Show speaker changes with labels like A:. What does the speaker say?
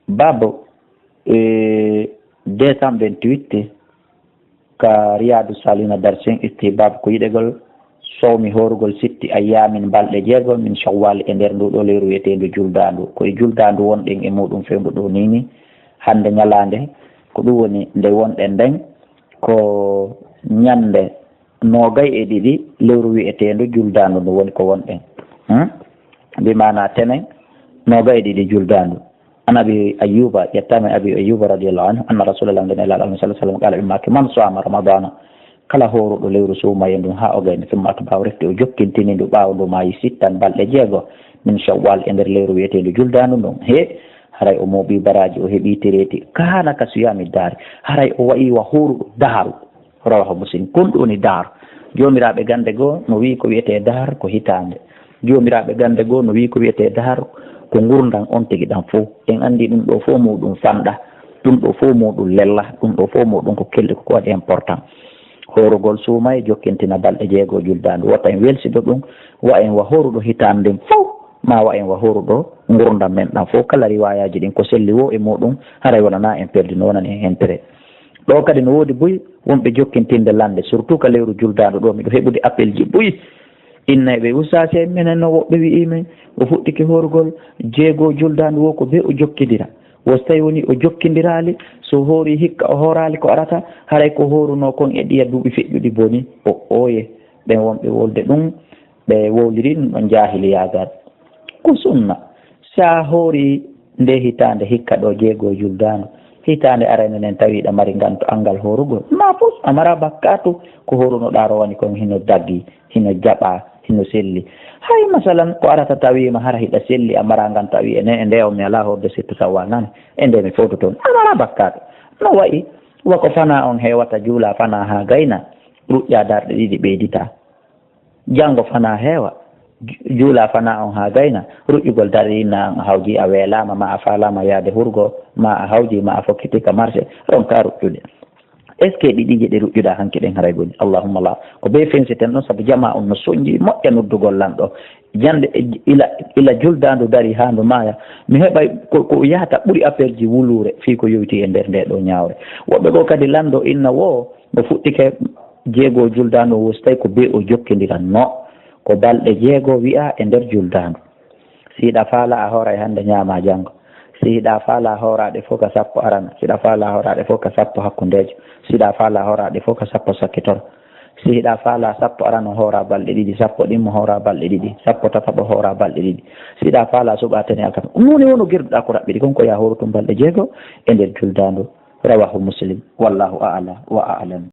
A: babo décembre 28 ka riyadu salina darsin istihbab ko yiɗegol sowmi horugol sitti ayyamin balɗe jeegom min shawwal e nder ndu ɗo leyru wiyetendu juldandu koye juldandu wonɗen e muɗum fewdu ɗo nini hande ñalande ko ɗum woni nde wonɗen nden ko ñande 22 lewru wiyetendu juldandu ndu woni ko wonɗen bimana tenen 22 juldandu an abi ayyuba yettami abi ayyuba radiallahu anhu anna rasulallah nden elaɗo alah sallah sallam qala immake man sama ramadana kala horuɗo lewru suumaye ndum ha o gayni summa to mbaw refde o jokkintini ndu ɓaawa ndu maayi sittan balɗe jeego min shawwal e nder lewru wiyetendu juldandu ndum he haray o mooɓi baraji o heeɓi tereti kana ka suyami daari haray o wayi wa horuɗo daaru rawahu muslim kon ɗo woni daaru jomiraɓe gande goo no wi ko wiyete daar ko hitande jomiraɓe gande goo no wi ko wiyete daar ko gurdan on tigi ɗan fof en andi ɗum ɗo fof muɗum fanɗa ɗum ɗo fof muɗum lella ɗum ɗo fof muɗum ko kelɗi koko waɗi important horugol suumay jokkintina balɗe jeego juldandu watta en welsido ɗum wa en wa horuɗo hitande nden fof ma wa en wa horuɗo gurdam men ɗan fof kala riwayaji ɗin ko selli wo e muɗum haray wonana en perdi no wonani en intérêt ɗo kadi no woodi boyi wonɓe jokkintinde lande surtout ka lewru juldandu ɗo miɗo heɓude appel ji boyi innaɓe usase minen no woɓɓe wi'imen o fuɗɗike horugol jeego juldandu wo ko be o jokkidira wo so tawi woni o jokkidirali so hoori hikka o horali ko arata haray ko horuno kon e ɗiya duuɓi feƴƴuɗi boni o oye ɓen wonɓe wolde ɗum ɓe wowliri ɗum ɗon jahiliyagal ko sunna sa hoori nde hitande hikka ɗo jeego juldandu hitande arane nen tawiɗa mari ganto angal horugol ma fof amara bakkatu ko horunoɗa rowani kon hino daggi hino jaɓa hino selli hay masalan ko arata tawima hara hiɗa selli amara gan tawi ene e ndewa mi ala horde sittu tawa nane e nde mi foto toon amara bakkatu no wayi wako fana on hewata juula fana ha gayna ruƴƴa darɗe ɗiɗi ɓeydita janggo fana heewa juula fana on ha gayna ruƴƴugol darina hawji a weelama ma a falama yaade hurgo ma a hawji ma a fokkitika marché ɗon ka ruƴƴude est ce que ɗiɗije ɗe ruƴƴuɗa hanki ɗen haray goni allahumma la ko be fensiten ɗon saabu jama on no soñji moƴƴa noddugol lanɗo jande ila juldandu dari ha ndu maya mi heɓa ko yahata ɓuuri appel ji wulure fi ko yowti e nder nde ɗo ñawre woɓɓe ɗo kadi lanɗo inna wo no fuɗɗike jeego juldandu wo so tawi ko be o jokkidiran no ko balɗe jeego wi'a e nder juldandu siɗa faala a hoora e hande ñaama janngo siɗa faala horaɗe fof ka sappo arana siɗa faala horaɗe fof ka sappo hakkundejo siɗa faala horaɗe fof ka sappo sakkitoro siɗa faala sappo arana hoora balɗe ɗiɗi sappo ɗimmo hoora balɗe ɗiɗi sappo tataɓo hoora balɗe ɗiɗi siɗa faala suɓa tani alkama nuni wono girduɗa ko raɓɓiɗi konko ya horutum balɗe jeego e nder juldandu rawahu muslim wallahu a'la wa a'lam